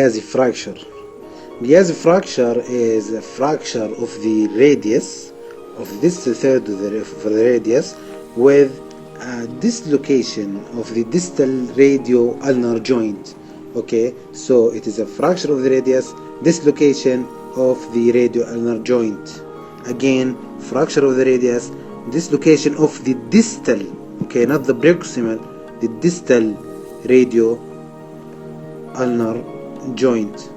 galeazzi fracture. Galeazzi fracture is a fracture of the radius, of the distal third of the radius, with a dislocation of the distal radio-ulnar joint. Okay, so it is a fracture of the radius, dislocation of the radio-ulnar joint. Again, fracture of the radius, dislocation of the distal, okay, not the proximal, the distal radio-ulnar joint.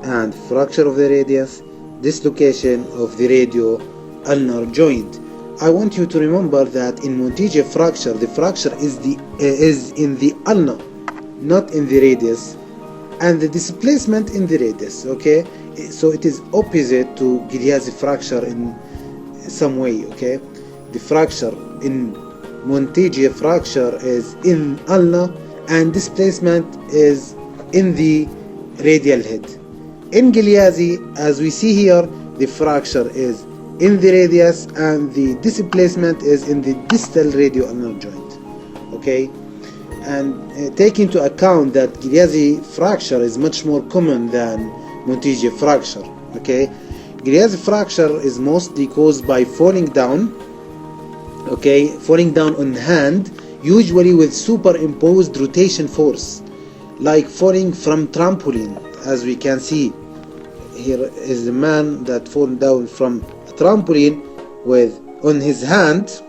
And fracture of the radius, dislocation of the radio-ulnar joint. I want you to remember that in Montegia fracture, the fracture is in the ulna, not in the radius, and the displacement in the radius. Okay, so it is opposite to galeazzi fracture in some way. Okay, the fracture in Montegia fracture is in ulna, and displacement is in the radial head. In galeazzi, as we see here, the fracture is in the radius and the displacement is in the distal radio-ulnar joint. Okay, and take into account that galeazzi fracture is much more common than Montegia fracture. Okay, galeazzi fracture is mostly caused by falling down. Okay, falling down on hand, usually with superimposed rotation force, like falling from trampoline. As we can see, here is the man that fallen down from a trampoline with on his hand,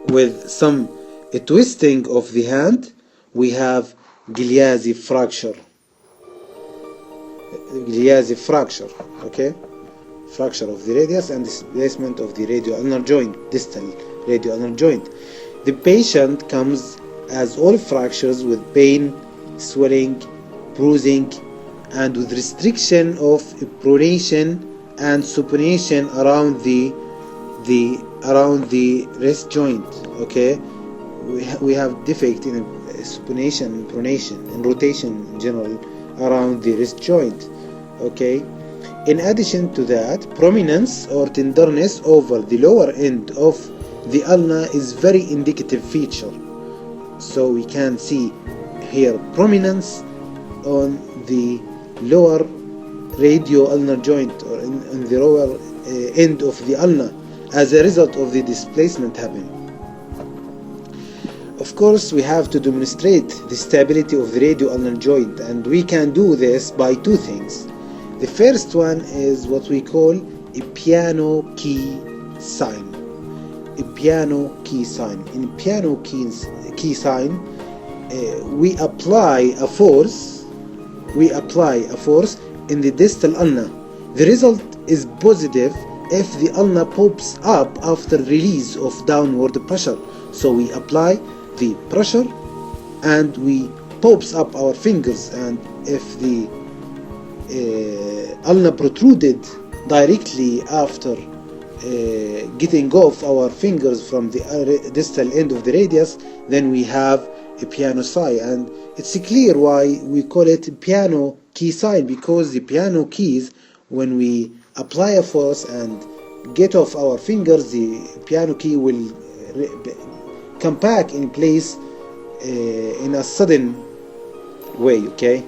with some twisting of the hand. We have galeazzi fracture. Galeazzi fracture, okay, fracture of the radius and displacement of the radio-ulnar joint, distal radio-ulnar joint. The patient comes as all fractures with pain, swelling, bruising, and with restriction of pronation and supination around the wrist joint. Okay, we have defect in supination, pronation, and rotation in general around the wrist joint. Okay, in addition to that, prominence or tenderness over the lower end of the ulna is very indicative feature. So we can see here prominence on the lower radio-ulnar joint, or in the lower end of the ulna, as a result of the displacement happening. Of course, we have to demonstrate the stability of the radio-ulnar joint, and we can do this by two things. The first one is what we call a piano key sign. A piano key sign. In piano key sign, we apply a force in the distal ulna. The result is positive if the ulna pops up after release of downward pressure. So we apply the pressure and we pops up our fingers, and if the ulna protruded directly after getting off our fingers from the distal end of the radius, then we have a piano sign. And it's clear why we call it piano key sign, because the piano keys, when we apply a force and get off our fingers, the piano key will come back in place in a sudden way. Okay,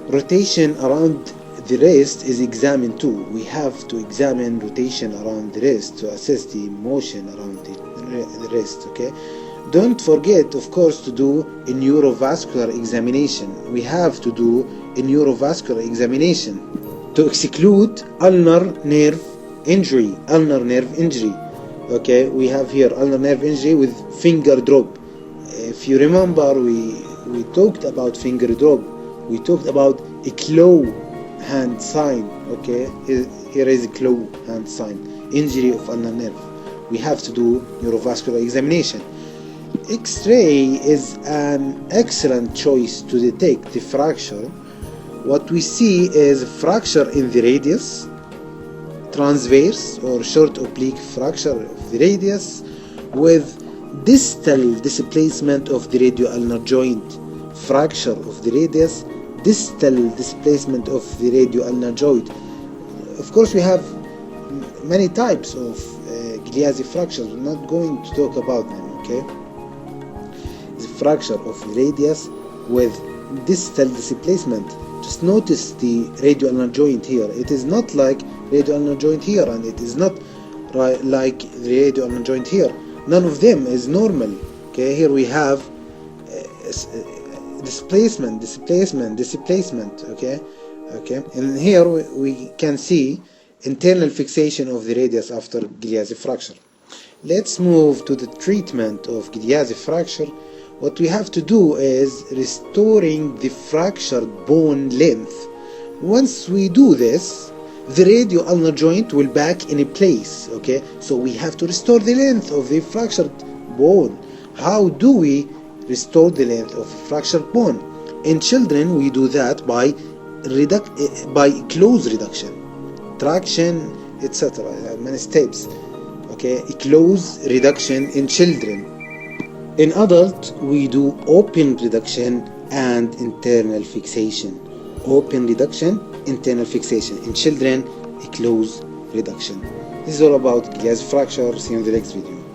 rotation around the wrist is examined too. We have to examine rotation around the wrist to assess the motion around the wrist. Okay, don't forget, of course, to do a neurovascular examination. We have to do a neurovascular examination to exclude ulnar nerve injury. Okay, we have here ulnar nerve injury with finger drop. If you remember, we talked about finger drop. We talked about a claw hand sign. Okay, here is a claw hand sign, injury of ulnar nerve. We have to do neurovascular examination. X-ray is an excellent choice to detect the fracture. What we see is fracture in the radius, transverse or short oblique fracture of the radius with distal displacement of the radio-ulnar joint, fracture of the radius, distal displacement of the radio-ulnar joint. Of course, we have many types of galeazzi fractures. We're not going to talk about them. Okay, the fracture of the radius with distal displacement. Just notice the radioulnar joint here. It is not like radioulnar joint here, and it is not like the radioulnar joint here. None of them is normal. Okay, here we have displacement. Okay, and here we can see internal fixation of the radius after galeazzi fracture. Let's move to the treatment of galeazzi fracture. What we have to do is restoring the fractured bone length. Once we do this, the radioulnar joint will back in place. Okay, so we have to restore the length of the fractured bone. How do we restore the length of a fractured bone? In children, we do that by close reduction, traction, etc. Many steps. Okay, close reduction in children. In adult, we do open reduction and internal fixation. Open reduction, internal fixation. In children, a close reduction. This is all about galeazzi fracture. See you in the next video.